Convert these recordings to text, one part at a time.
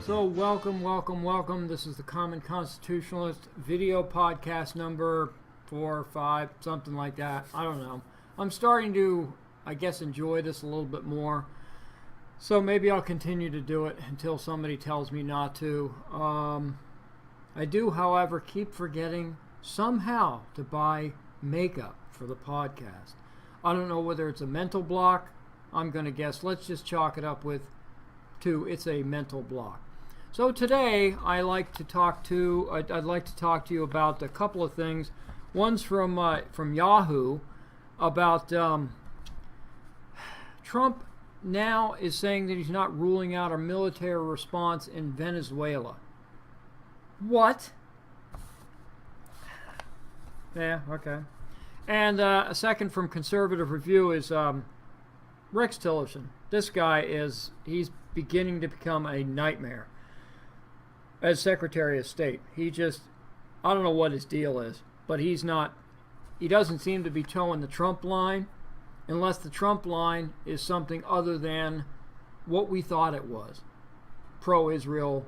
So welcome. This is the Common Constitutionalist video podcast number 4 or 5, something like that. I don't know. I'm starting to, I guess, enjoy this a little bit more. So maybe I'll continue to do it until somebody tells me not to. I do, however, keep forgetting somehow to buy makeup for the podcast. I don't know whether it's a mental block. I'm going to guess. Let's just chalk it up with it's a mental block. So today I'd like to talk to you about a couple of things. One's from Yahoo about Trump now is saying that he's not ruling out a military response in Venezuela. What? Yeah, okay. And a second from Conservative Review is Rex Tillerson. This guy he's beginning to become a nightmare as Secretary of State. I don't know what his deal is, but he doesn't seem to be towing the Trump line unless the Trump line is something other than what we thought it was. Pro-Israel,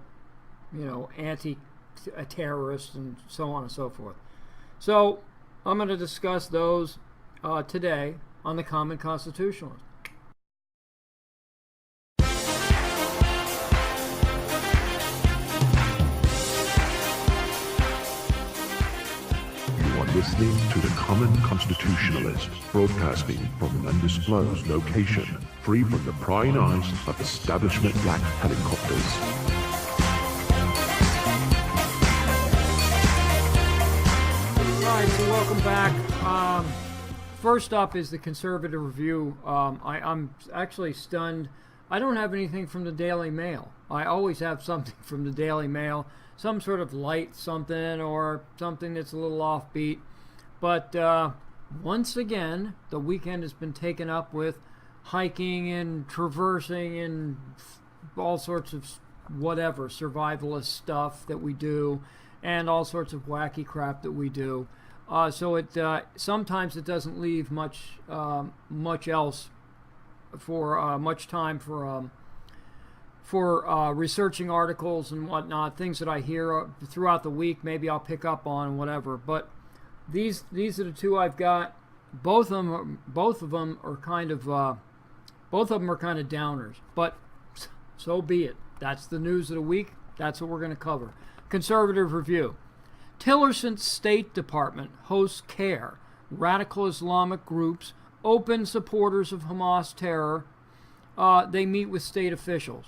anti-terrorist, and so on and so forth. So I'm going to discuss those today on the Common Constitutionalist. Listening to the Common Constitutionalist, broadcasting from an undisclosed location, free from the prying eyes of establishment black helicopters. Alright, so welcome back. First up is the Conservative Review. I'm actually stunned. I don't have anything from the Daily Mail. I always have something from the Daily Mail. Some sort of light something or something that's a little offbeat. But once again, the weekend has been taken up with hiking and traversing and all sorts of whatever, survivalist stuff that we do and all sorts of wacky crap that we do. So sometimes it doesn't leave much else for much time for researching articles and whatnot, things that I hear throughout the week. Maybe I'll pick up on whatever. But these are the two I've got. Both of them are kind of downers. But so be it. That's the news of the week. That's what we're going to cover. Conservative Review. Tillerson State Department hosts CARE, radical Islamic groups, open supporters of Hamas terror. They meet with state officials.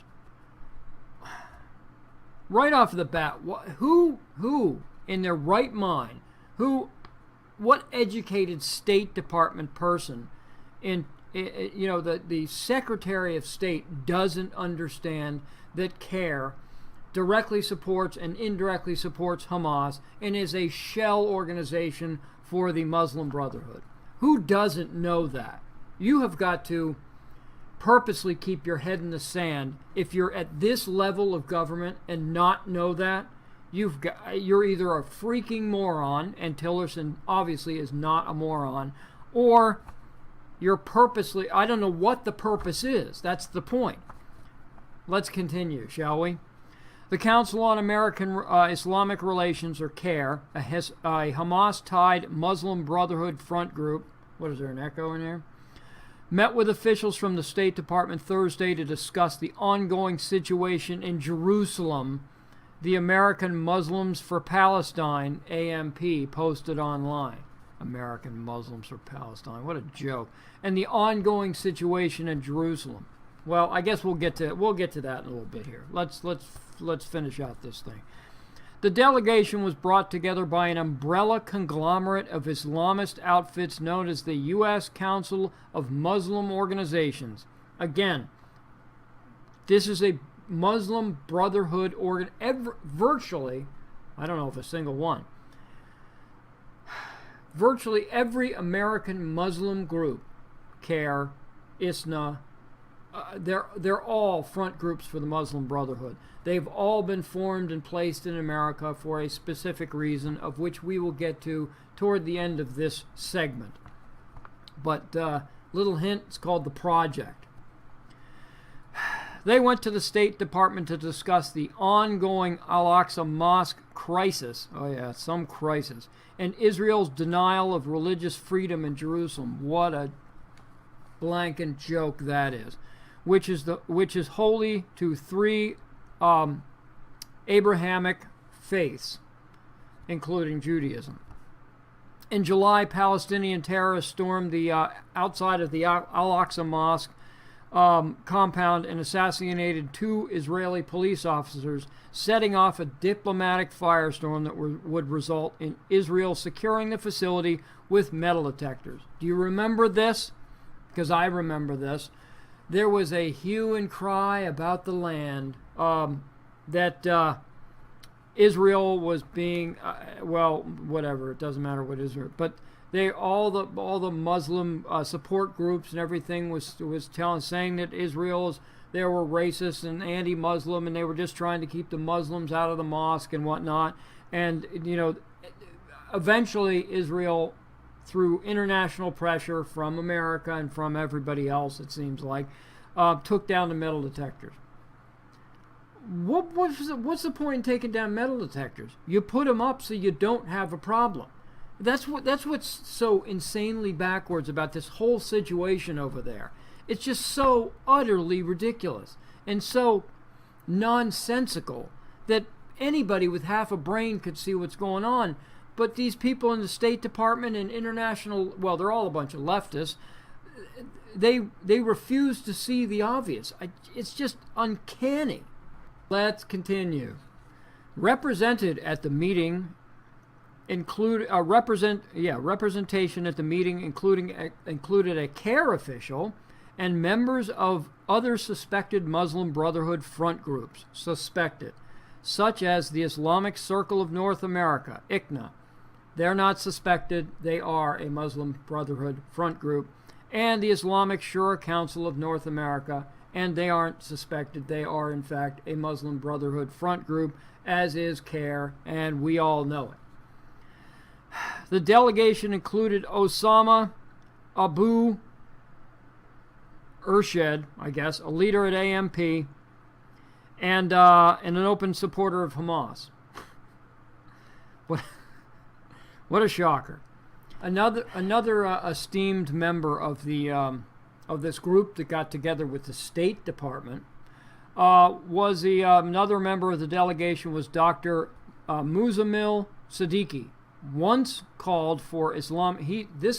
Right off the bat, who in their right mind, what educated State Department person the Secretary of State doesn't understand that CARE directly supports and indirectly supports Hamas and is a shell organization for the Muslim Brotherhood? Who doesn't know that? You have got to purposely keep your head in the sand. If you're at this level of government and not know that, you're either a freaking moron, and Tillerson obviously is not a moron, or you're purposely, I don't know what the purpose is. That's the point. Let's continue, shall we? The Council on American Islamic Relations, or CARE, a Hamas-tied Muslim Brotherhood front group, what is there, an echo in there? Met with officials from the State Department Thursday to discuss the ongoing situation in Jerusalem, the American Muslims for Palestine, AMP, posted online. American Muslims for Palestine, what a joke. And the ongoing situation in Jerusalem. Well, I guess we'll get to that in a little bit here. Let's finish out this thing. The delegation was brought together by an umbrella conglomerate of Islamist outfits known as the U.S. Council of Muslim Organizations. Again, this is a Muslim Brotherhood virtually, I don't know if a single one, virtually every American Muslim group, CARE, ISNA, they're all front groups for the Muslim Brotherhood. They've all been formed and placed in America for a specific reason, of which we will get to toward the end of this segment. But little hint, it's called the Project. They went to the State Department to discuss the ongoing Al-Aqsa Mosque crisis. Oh yeah, some crisis. And Israel's denial of religious freedom in Jerusalem. What a blanking joke that is. Which is holy to three Abrahamic faiths, including Judaism. In July, Palestinian terrorists stormed the outside of the Al-Aqsa Mosque compound and assassinated 2 Israeli police officers, setting off a diplomatic firestorm that would result in Israel securing the facility with metal detectors. Do you remember this? Because I remember this. There was a hue and cry about the land that Israel was being, well, whatever. It doesn't matter what Israel, but all the Muslim support groups and everything was saying that they were racist and anti-Muslim, and they were just trying to keep the Muslims out of the mosque and whatnot. And eventually Israel, through international pressure from America and from everybody else, it seems like, took down the metal detectors. What's the point in taking down metal detectors? You put them up so you don't have a problem. That's what's so insanely backwards about this whole situation over there. It's just so utterly ridiculous and so nonsensical that anybody with half a brain could see what's going on. But these people in the State Department and international, well, they're all a bunch of leftists. They refuse to see the obvious. It's just uncanny. Let's continue. Represented at the meeting representation at the meeting included a CARE official and members of other suspected Muslim Brotherhood front groups, such as the Islamic Circle of North America, ICNA. They're not suspected, they are a Muslim Brotherhood front group, and the Islamic Shura Council of North America, and they aren't suspected, they are in fact a Muslim Brotherhood front group, as is CARE, and we all know it. The delegation included Osama Abu Urshed, I guess, a leader at AMP, and an open supporter of Hamas. What a shocker! Another esteemed member of this group that got together with the State Department was another member of the delegation was Dr. Muzamil Siddiqui. This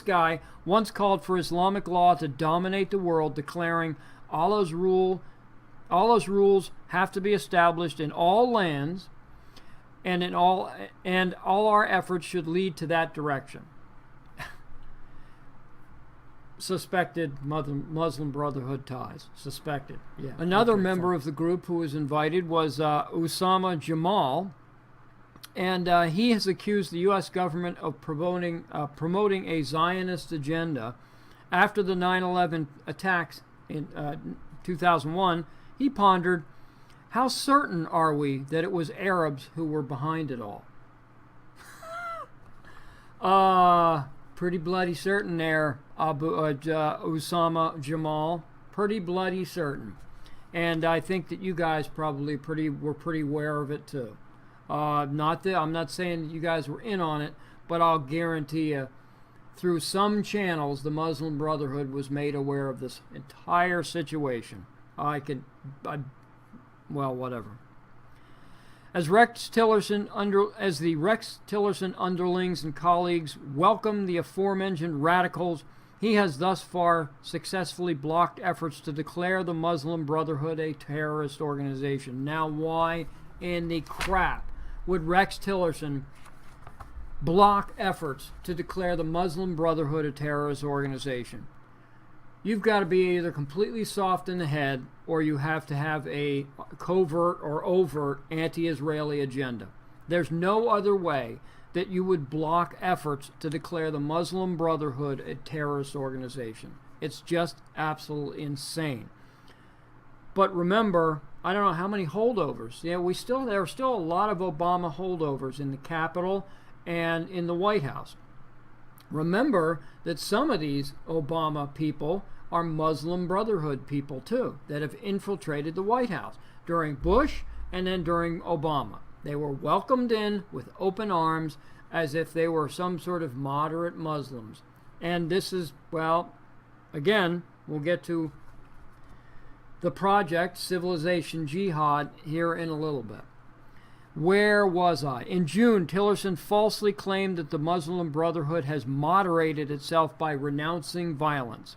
guy once called for Islamic law to dominate the world, declaring Allah's rules have to be established in all lands, and all our efforts should lead to that direction. Suspected Muslim Brotherhood ties. Suspected. Yeah. Another member of the group who was invited was Usama Jamal. And he has accused the U.S. government of promoting a Zionist agenda. After the 9/11 attacks in 2001, he pondered, how certain are we that it was Arabs who were behind it all? Pretty bloody certain there, Usama Jamal. Pretty bloody certain. And I think that you guys probably were pretty aware of it too. I'm not saying that you guys were in on it, but I'll guarantee you, through some channels, the Muslim Brotherhood was made aware of this entire situation. Whatever. As the Rex Tillerson underlings and colleagues welcome the aforementioned radicals, he has thus far successfully blocked efforts to declare the Muslim Brotherhood a terrorist organization. Now, why in the crap would Rex Tillerson block efforts to declare the Muslim Brotherhood a terrorist organization? You've got to be either completely soft in the head, or you have to have a covert or overt anti-Israeli agenda. There's no other way that you would block efforts to declare the Muslim Brotherhood a terrorist organization. It's just absolutely insane. But remember, I don't know how many holdovers. Yeah, there are still a lot of Obama holdovers in the Capitol and in the White House. Remember that some of these Obama people are Muslim Brotherhood people too that have infiltrated the White House during Bush and then during Obama. They were welcomed in with open arms as if they were some sort of moderate Muslims. And this is, well, again, we'll get to the project Civilization Jihad here in a little bit. Where was I? In June, Tillerson falsely claimed that the Muslim Brotherhood has moderated itself by renouncing violence.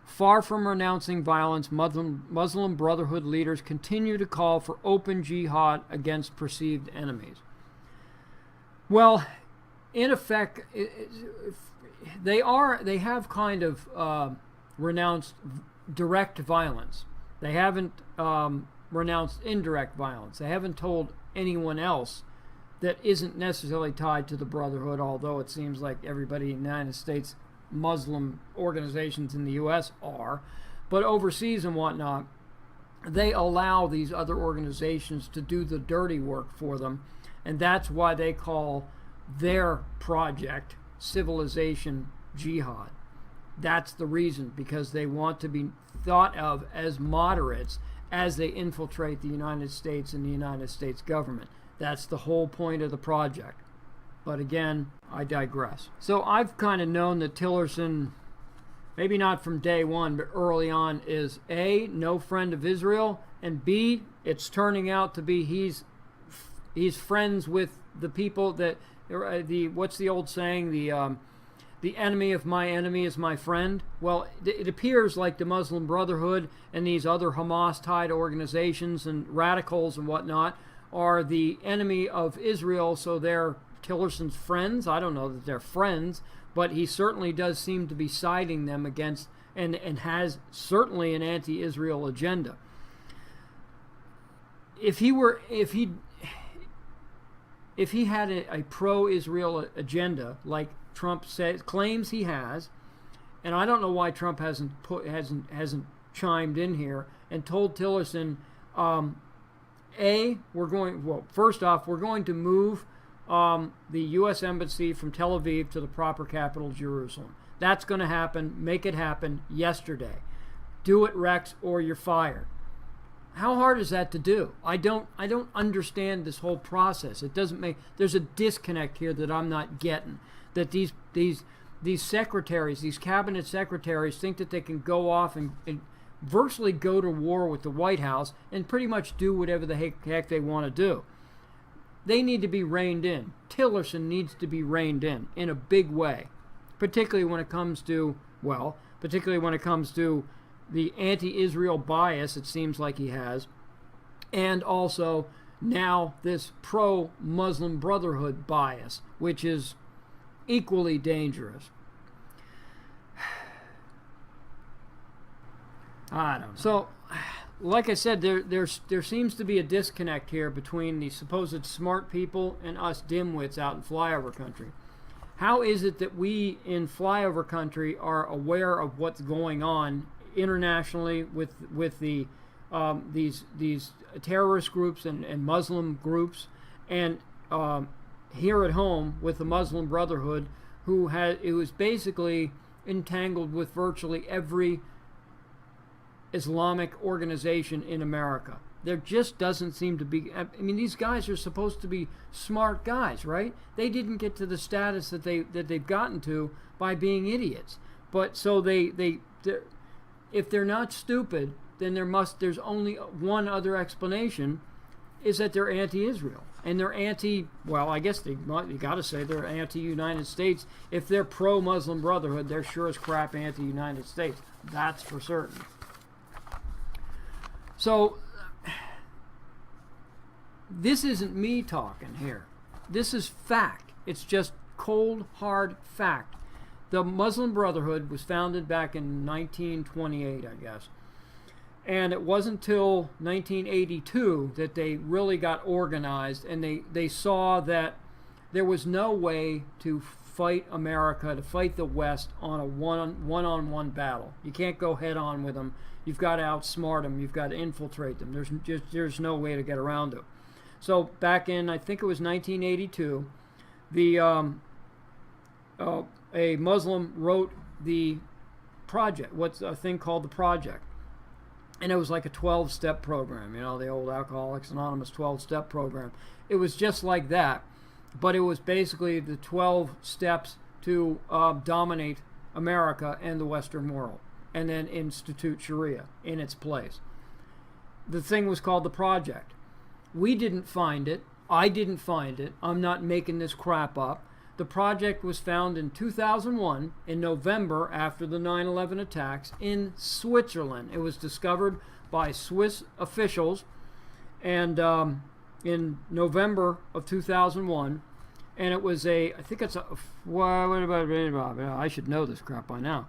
Far from renouncing violence, Muslim Brotherhood leaders continue to call for open jihad against perceived enemies. Well, in effect, they have kind of renounced direct violence. They haven't renounced indirect violence. They haven't told anyone else that isn't necessarily tied to the Brotherhood, although it seems like everybody in the United States, Muslim organizations in the U.S. are. But overseas and whatnot, they allow these other organizations to do the dirty work for them, and that's why they call their project Civilization Jihad. That's the reason, because they want to be thought of as moderates as they infiltrate the United States and the United States government. That's the whole point of the project. But again, I digress. So I've kind of known that Tillerson, maybe not from day one, but early on, is A, no friend of Israel, and B, it's turning out to be he's friends with the people that, what's the old saying, the enemy of my enemy is my friend. Well, it appears like the Muslim Brotherhood and these other Hamas-tied organizations and radicals and whatnot are the enemy of Israel, so they're Tillerson's friends. I don't know that they're friends, but he certainly does seem to be siding them against and has certainly an anti-Israel agenda. If he had a pro-Israel agenda like Trump claims he has, and I don't know why Trump hasn't chimed in here and told Tillerson, first off, we're going to move the U.S. Embassy from Tel Aviv to the proper capital, Jerusalem. That's going to happen. Make it happen yesterday. Do it, Rex, or you're fired. How hard is that to do? I don't understand this whole process. It doesn't make. There's a disconnect here that I'm not getting. That these secretaries, these cabinet secretaries, think that they can go off and virtually go to war with the White House and pretty much do whatever the heck they want to do. They need to be reined in. Tillerson needs to be reined in a big way, particularly when it comes to the anti-Israel bias it seems like he has, and also now this pro-Muslim Brotherhood bias, which is equally dangerous. I don't know. So, like I said, there seems to be a disconnect here between the supposed smart people and us dimwits out in flyover country. How is it that we in flyover country are aware of what's going on internationally with the these terrorist groups and Muslim groups, and here at home with the Muslim Brotherhood, it was basically entangled with virtually every Islamic organization in America? There just doesn't seem to be. I mean, these guys are supposed to be smart guys, right? They didn't get to the status that they've gotten to by being idiots. But so if they're not stupid, then there's only one other explanation, is that they're anti-Israel. And they're I guess you got to say they're anti-United States. If they're pro-Muslim Brotherhood, they're sure as crap anti-United States. That's for certain. So, this isn't me talking here. This is fact. It's just cold, hard fact. The Muslim Brotherhood was founded back in 1928, I guess. And it wasn't until 1982 that they really got organized, and they saw that there was no way to fight America, to fight the West on a one-on-one battle. You can't go head-on with them. You've got to outsmart them. You've got to infiltrate them. There's no way to get around it. So back in, I think it was 1982, a Muslim wrote the project, what's a thing called the project. And it was like a 12-step program, you know, the old Alcoholics Anonymous 12-step program. It was just like that, but it was basically the 12 steps to dominate America and the Western world, and then institute Sharia in its place. The thing was called the project. We didn't find it. I didn't find it. I'm not making this crap up. The project was found in 2001, in November, after the 9/11 attacks, in Switzerland. It was discovered by Swiss officials, and in November of 2001, and it was I think it's a, what about, I should know this crap by now.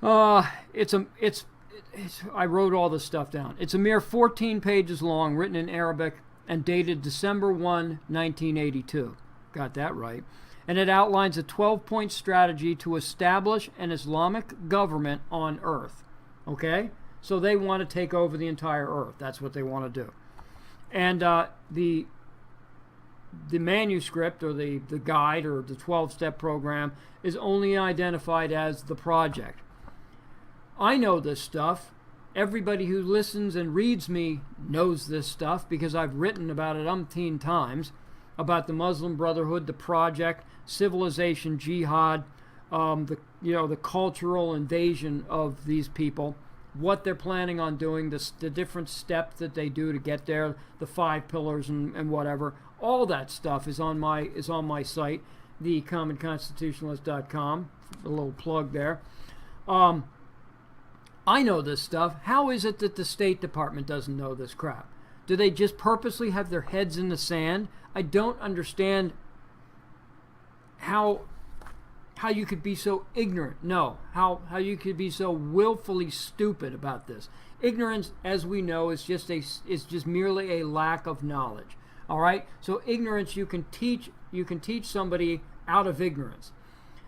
I wrote all this stuff down. It's a mere 14 pages long, written in Arabic, and dated December 1, 1982. Got that right. And it outlines a 12-point strategy to establish an Islamic government on Earth. Okay? So they want to take over the entire Earth. That's what they want to do. And the manuscript, or the guide, or the 12-step program, is only identified as the project. I know this stuff. Everybody who listens and reads me knows this stuff, because I've written about it umpteen times, about the Muslim Brotherhood, the project, civilization, jihad, the cultural invasion of these people, what they're planning on doing, the different steps that they do to get there, the 5 pillars and whatever. All that stuff is on my site, the commonconstitutionalist.com. A little plug there. I know this stuff. How is it that the State Department doesn't know this crap? Do they just purposely have their heads in the sand? I don't understand how you could be so ignorant. No, how you could be so willfully stupid about this. Ignorance, as we know, is just merely a lack of knowledge. All right? So ignorance, you can teach somebody out of ignorance.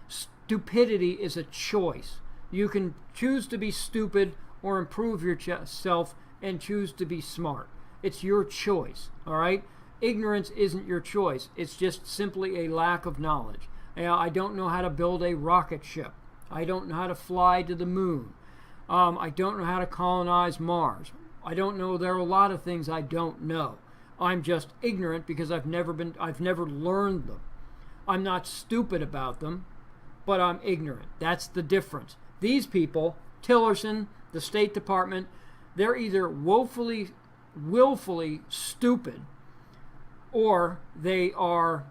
Stupidity is a choice. You can choose to be stupid or improve yourself and choose to be smart. It's your choice, all right? Ignorance isn't your choice. It's just simply a lack of knowledge. I don't know how to build a rocket ship. I don't know how to fly to the moon. I don't know how to colonize Mars. I don't know. There are a lot of things I don't know. I'm just ignorant because I've never learned them. I'm not stupid about them, but I'm ignorant. That's the difference. These people, Tillerson, the State Department, they're either willfully stupid, or they are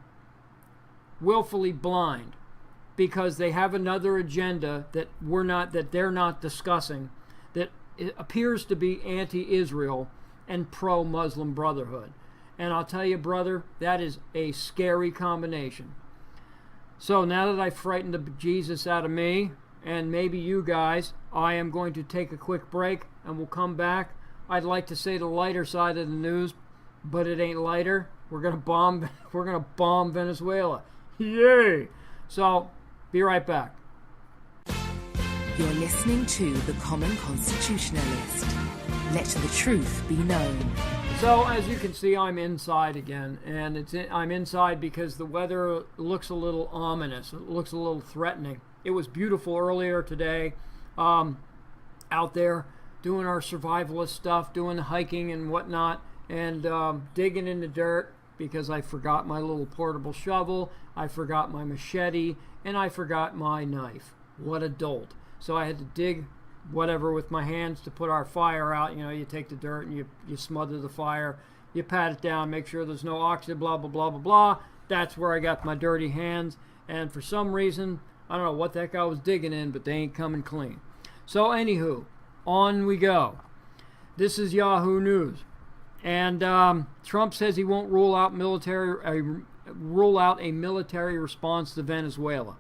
willfully blind, because they have another agenda that they're not discussing, that it appears to be anti-Israel and pro-Muslim Brotherhood. And I'll tell you, brother, that is a scary combination. So now that I've frightened the bejesus out of me, and maybe you guys, I am going to take a quick break, and we'll come back. I'd like to say the lighter side of the news, but it ain't lighter. We're gonna bomb Venezuela. Yay! So, be right back. You're listening to the Common Constitutionalist. Let the truth be known. So, as you can see, I'm inside again, and I'm inside because the weather looks a little ominous. It looks a little threatening. It was beautiful earlier today, out there doing our survivalist stuff, doing the hiking and whatnot, and digging in the dirt, because I forgot my little portable shovel, I forgot my machete, and I forgot my knife. What a dolt. So I had to dig whatever with my hands to put our fire out. You know, you take the dirt and you smother the fire, you pat it down, make sure there's no oxygen, blah, blah, blah, blah, blah. That's where I got my dirty hands, and for some reason, I don't know what that guy was digging in, but they ain't coming clean. So anywho, on we go. This is Yahoo News. And Trump says he won't rule out a military response to Venezuela.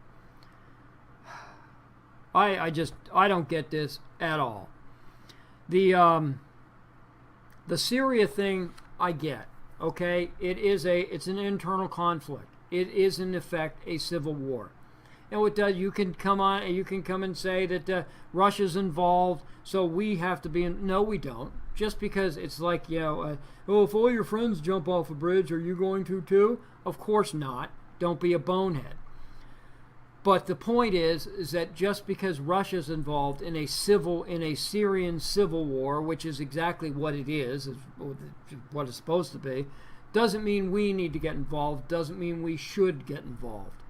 I don't get this at all. The Syria thing I get. Okay, it's an internal conflict. It is in effect a civil war. And what does you can come and say that Russia's involved, so we have to be in. No, we don't. Just because it's like, if all your friends jump off a bridge, are you going to too? Of course not. Don't be a bonehead. But the point is that just because Russia's involved in a Syrian civil war, which is exactly what it is what it's supposed to be, doesn't mean we need to get involved, doesn't mean we should get involved.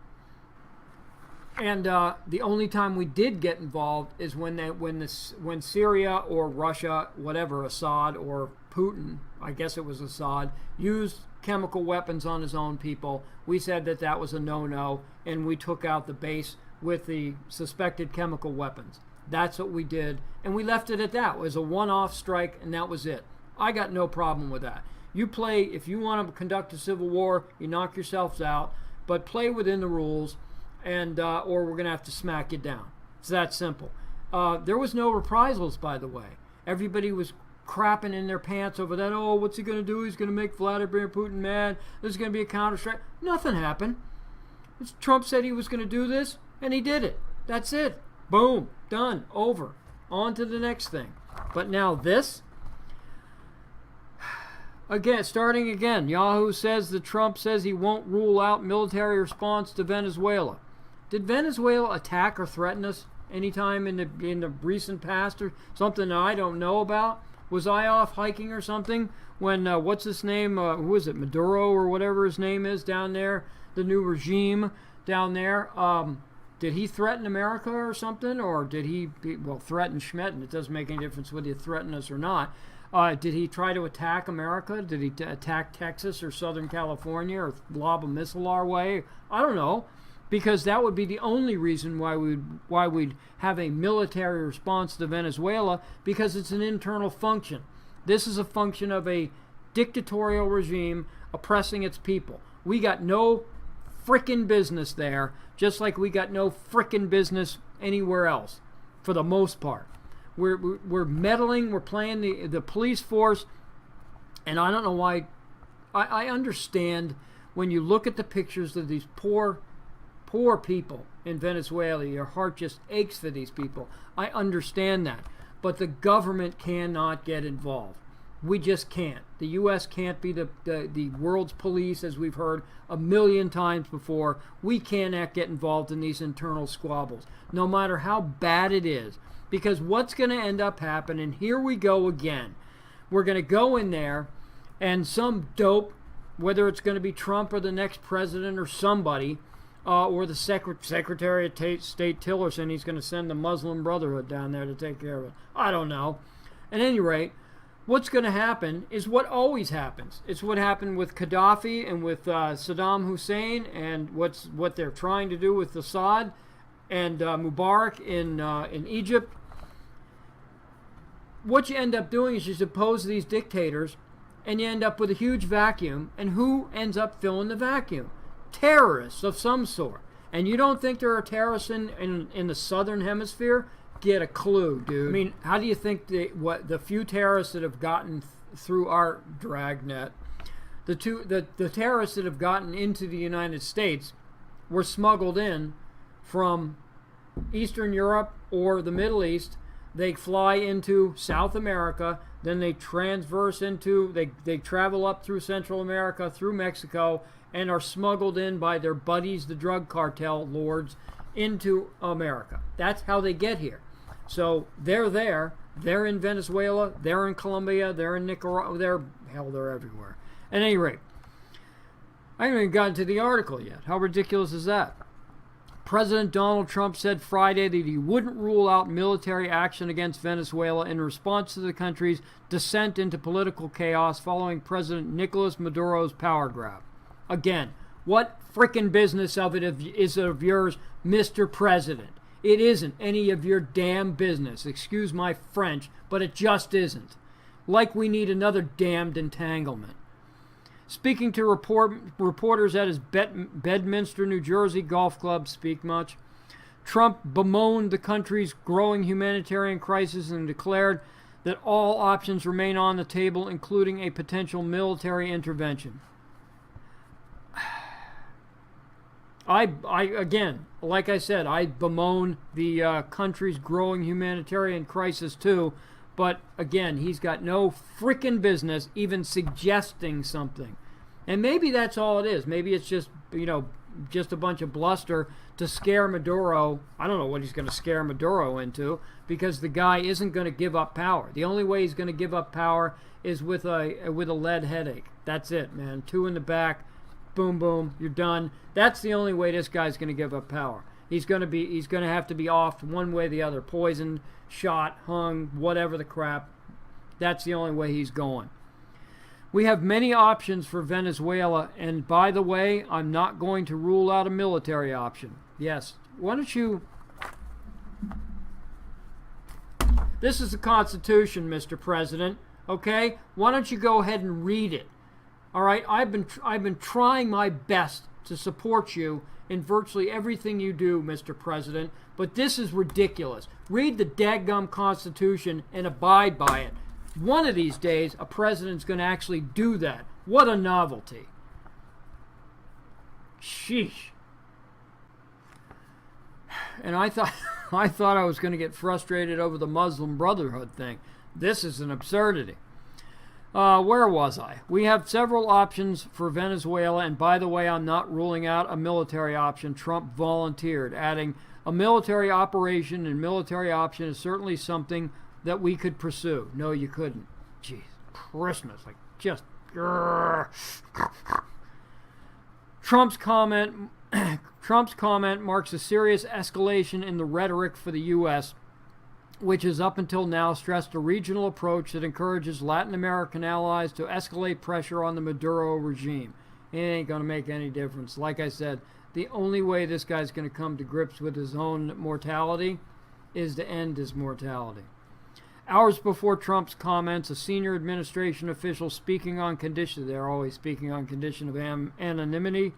And the only time we did get involved is when Syria or Russia, whatever, Assad or Putin, I guess it was Assad, used chemical weapons on his own people. We said that was a no-no, and we took out the base with the suspected chemical weapons. That's what we did, and we left it at that. It was a one-off strike, and that was it. I got no problem with that. You play, if you want to conduct a civil war, you knock yourselves out, but play within the rules, and or we're going to have to smack you down. It's that simple. There was no reprisals, by the way. Everybody was crapping in their pants over that. Oh, what's he going to do? He's going to make Vladimir Putin mad. There's going to be a counter-strike. Nothing happened. Trump said he was going to do this, and he did it. That's it. Boom. Done. Over. On to the next thing. But now this... Again, starting again, Yahoo says that Trump says he won't rule out military response to Venezuela. Did Venezuela attack or threaten us anytime in the recent past or something that I don't know about? Was I off hiking or something when, what's his name, who is it, Maduro or whatever his name is down there, the new regime down there, did he threaten America or something? Or did he, threaten Schmidt, and it doesn't make any difference whether you threaten us or not. Did he try to attack America? Did he attack Texas or Southern California or lob a missile our way? I don't know, because that would be the only reason why we'd have a military response to Venezuela, because it's an internal function. This is a function of a dictatorial regime oppressing its people. We got no frickin' business there, just like we got no frickin' business anywhere else, for the most part. We're meddling, we're playing the police force, and I don't know why. I understand when you look at the pictures of these poor people in Venezuela, your heart just aches for these people. I understand that. But the government cannot get involved. We just can't. The U.S. can't be the world's police, as we've heard a million times before. We cannot get involved in these internal squabbles, no matter how bad it is. Because what's going to end up happening, here we go again. We're going to go in there, and some dope, whether it's going to be Trump or the next president or somebody, or the Secretary of State Tillerson, he's going to send the Muslim Brotherhood down there to take care of it. I don't know. At any rate, what's going to happen is what always happens. It's what happened with Gaddafi and with Saddam Hussein, and what they're trying to do with Assad and Mubarak in Egypt. What you end up doing is you oppose these dictators, and you end up with a huge vacuum. And who ends up filling the vacuum? Terrorists of some sort. And you don't think there are terrorists in the southern hemisphere? Get a clue, dude. I mean, how do you think the few terrorists that have gotten through our dragnet, the terrorists that have gotten into the United States were smuggled in from Eastern Europe or the Middle East? They fly into South America, then they transverse into, they travel up through Central America, through Mexico, and are smuggled in by their buddies, the drug cartel lords, into America. That's how they get here. So they're there. They're in Venezuela. They're in Colombia. They're in Nicaragua. They're everywhere. At any rate, I haven't even gotten to the article yet. How ridiculous is that? President Donald Trump said Friday that he wouldn't rule out military action against Venezuela in response to the country's descent into political chaos following President Nicolas Maduro's power grab. Again, what frickin' business of it is it of yours, Mr. President? It isn't any of your damn business. Excuse my French, but it just isn't. Like we need another damned entanglement. Speaking to reporters at his Bedminster, New Jersey golf club, Speak Much, Trump bemoaned the country's growing humanitarian crisis and declared that all options remain on the table, including a potential military intervention. Again, like I said, I bemoan the country's growing humanitarian crisis too, but again, he's got no freaking business even suggesting something. And maybe that's all it is. Maybe it's just, just a bunch of bluster to scare Maduro. I don't know what he's going to scare Maduro into, because the guy isn't going to give up power. The only way he's going to give up power is with a lead headache. That's it, man. 2 in the back, boom, boom, you're done. That's the only way this guy's going to give up power. He's going to have to be off one way or the other, poisoned, shot, hung, whatever the crap. That's the only way he's going. We have many options for Venezuela, and by the way, I'm not going to rule out a military option. Yes, why don't you... This is the Constitution, Mr. President, okay? Why don't you go ahead and read it? All right, I've been trying my best to support you in virtually everything you do, Mr. President, but this is ridiculous. Read the daggum Constitution and abide by it. One of these days, a president's going to actually do that. What a novelty. Sheesh. And I thought I was going to get frustrated over the Muslim Brotherhood thing. This is an absurdity. Where was I? We have several options for Venezuela, and by the way, I'm not ruling out a military option. Trump volunteered, adding, a military operation and military option is certainly something that we could pursue. No, you couldn't. Jeez, Christmas, like just... Trump's comment marks a serious escalation in the rhetoric for the U.S., which has up until now stressed a regional approach that encourages Latin American allies to escalate pressure on the Maduro regime. It ain't going to make any difference. Like I said, the only way this guy's going to come to grips with his own mortality is to end his mortality. Hours before Trump's comments, a senior administration official speaking on condition, they're always speaking on condition of anonymity,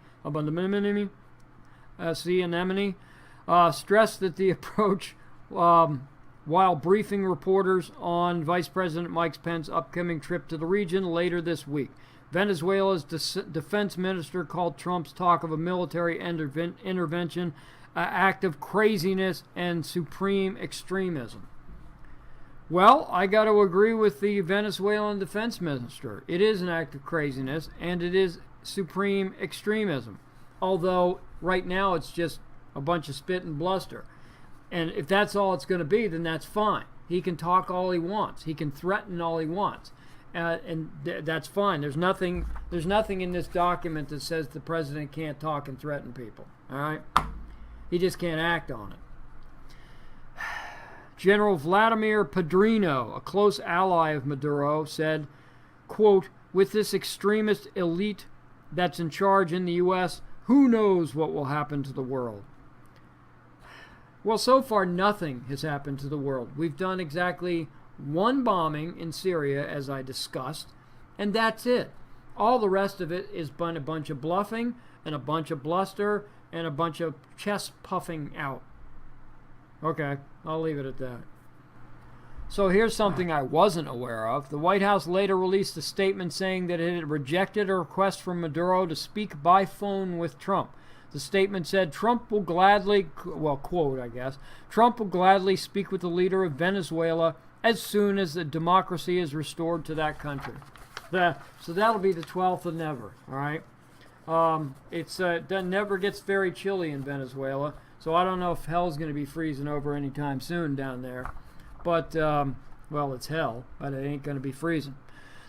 stressed that the approach, while briefing reporters on Vice President Mike Pence's upcoming trip to the region later this week. Venezuela's defense minister called Trump's talk of a military intervention an act of craziness and supreme extremism. Well, I got to agree with the Venezuelan defense minister. It is an act of craziness, and it is supreme extremism. Although, right now, it's just a bunch of spit and bluster. And if that's all it's going to be, then that's fine. He can talk all he wants. He can threaten all he wants. That's fine. There's nothing in this document that says the president can't talk and threaten people. All right? He just can't act on it. General Vladimir Padrino, a close ally of Maduro, said, quote, with this extremist elite that's in charge in the U.S., who knows what will happen to the world? Well, so far nothing has happened to the world. We've done exactly one bombing in Syria, as I discussed, and that's it. All the rest of it is a bunch of bluffing and a bunch of bluster and a bunch of chest puffing out. Okay, I'll leave it at that. So here's something I wasn't aware of. The White House later released a statement saying that it had rejected a request from Maduro to speak by phone with Trump. The statement said Trump will gladly, well, quote, I guess, Trump will gladly speak with the leader of Venezuela as soon as the democracy is restored to that country. So that'll be the 12th of never, all right? It never gets very chilly in Venezuela, so I don't know if hell's going to be freezing over anytime soon down there. But, well, it's hell, but it ain't going to be freezing.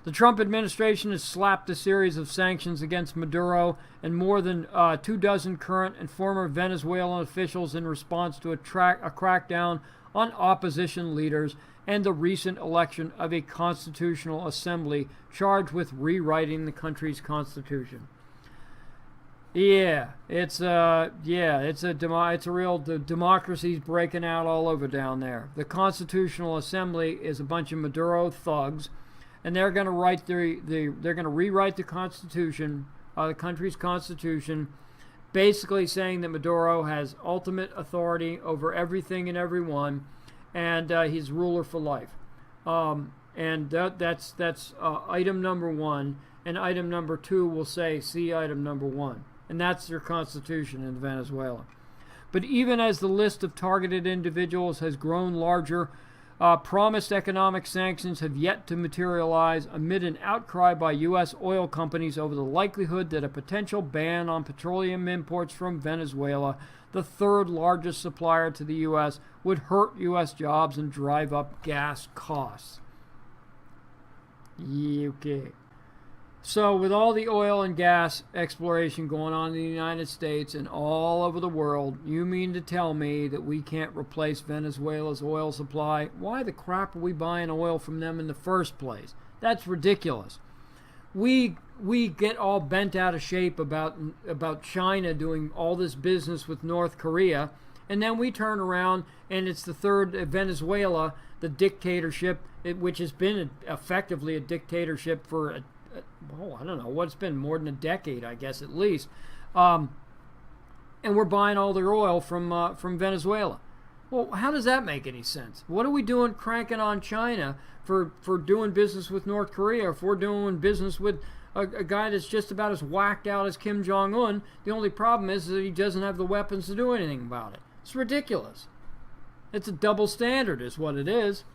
The Trump administration has slapped a series of sanctions against Maduro and more than 24 current and former Venezuelan officials in response to a crackdown on opposition leaders and the recent election of a constitutional assembly charged with rewriting the country's constitution. It's a real democracy's breaking out all over down there. The Constitutional Assembly is a bunch of Maduro thugs, and they're going to rewrite the Constitution, the country's Constitution, basically saying that Maduro has ultimate authority over everything and everyone, and he's ruler for life. And that's item number 1, and item number 2 will say, see item number 1. And that's their constitution in Venezuela. But even as the list of targeted individuals has grown larger, Promised economic sanctions have yet to materialize amid an outcry by U.S. oil companies over the likelihood that a potential ban on petroleum imports from Venezuela, the third largest supplier to the U.S., would hurt U.S. jobs and drive up gas costs. Okay. So with all the oil and gas exploration going on in the United States and all over the world, you mean to tell me that we can't replace Venezuela's oil supply? Why the crap are we buying oil from them in the first place? That's ridiculous. We get all bent out of shape about China doing all this business with North Korea, and then we turn around and it's the third Venezuela, the dictatorship, which has been effectively a dictatorship for I don't know, what's been more than a decade, I guess, at least. And we're buying all their oil from Venezuela. Well, how does that make any sense? What are we doing cranking on China for doing business with North Korea, if we're doing business with a guy that's just about as whacked out as Kim Jong-un? The only problem is that he doesn't have the weapons to do anything about it. It's ridiculous. It's a double standard is what it is.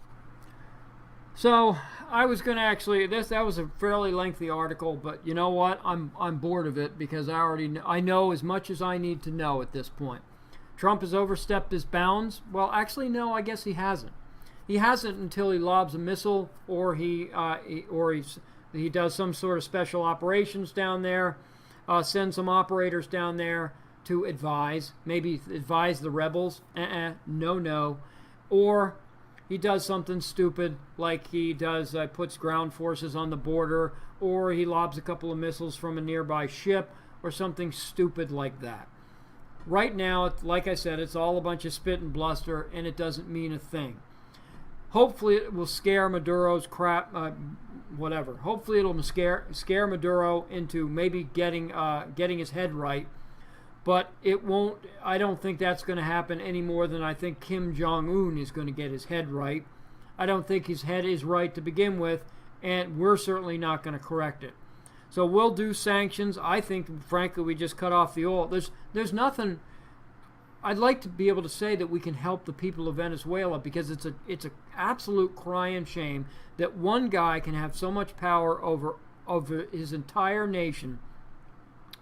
So I was going to actually, that was a fairly lengthy article, but you know what? I'm bored of it because I know as much as I need to know at this point. Trump has overstepped his bounds. Well, actually, no, I guess he hasn't. He hasn't until he lobs a missile or he does some sort of special operations down there, send some operators down there to maybe advise the rebels. No. Or he does something stupid like he does, puts ground forces on the border, or he lobs a couple of missiles from a nearby ship, or something stupid like that. Right now, like I said, it's all a bunch of spit and bluster, and it doesn't mean a thing. Hopefully it will scare Maduro's crap, whatever. Hopefully it'll scare Maduro into maybe getting his head right. But it won't. I don't think that's going to happen any more than I think Kim Jong-un is going to get his head right. I don't think his head is right to begin with, and we're certainly not going to correct it. So we'll do sanctions. I think, frankly, we just cut off the oil. There's nothing. I'd like to be able to say that we can help the people of Venezuela because it's an absolute crying shame that one guy can have so much power over his entire nation.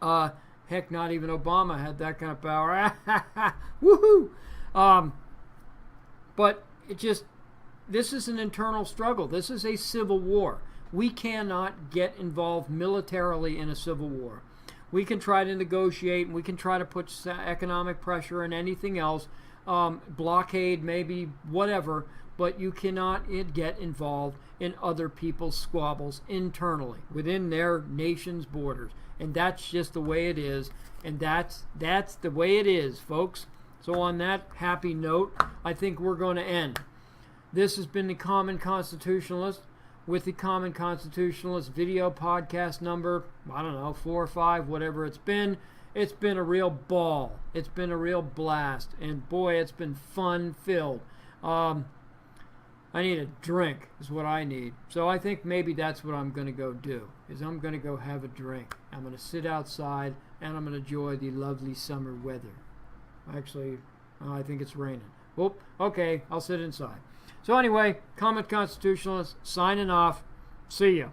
Heck, not even Obama had that kind of power. Woohoo! But this is an internal struggle. This is a civil war. We cannot get involved militarily in a civil war. We can try to negotiate, and we can try to put economic pressure and anything else, blockade maybe, whatever, but you cannot get involved in other people's squabbles internally, within their nation's borders. And that's just the way it is. And that's the way it is, folks. So on that happy note, I think we're going to end. This has been the Common Constitutionalist with the Common Constitutionalist video podcast number, 4 or 5, whatever it's been. It's been a real ball. It's been a real blast. And boy, it's been fun-filled. I need a drink is what I need. So I think maybe that's what I'm going to go do, is I'm going to go have a drink. I'm going to sit outside, and I'm going to enjoy the lovely summer weather. Actually, I think it's raining. Whoop, okay, I'll sit inside. So anyway, Common Constitutionalist, signing off. See ya.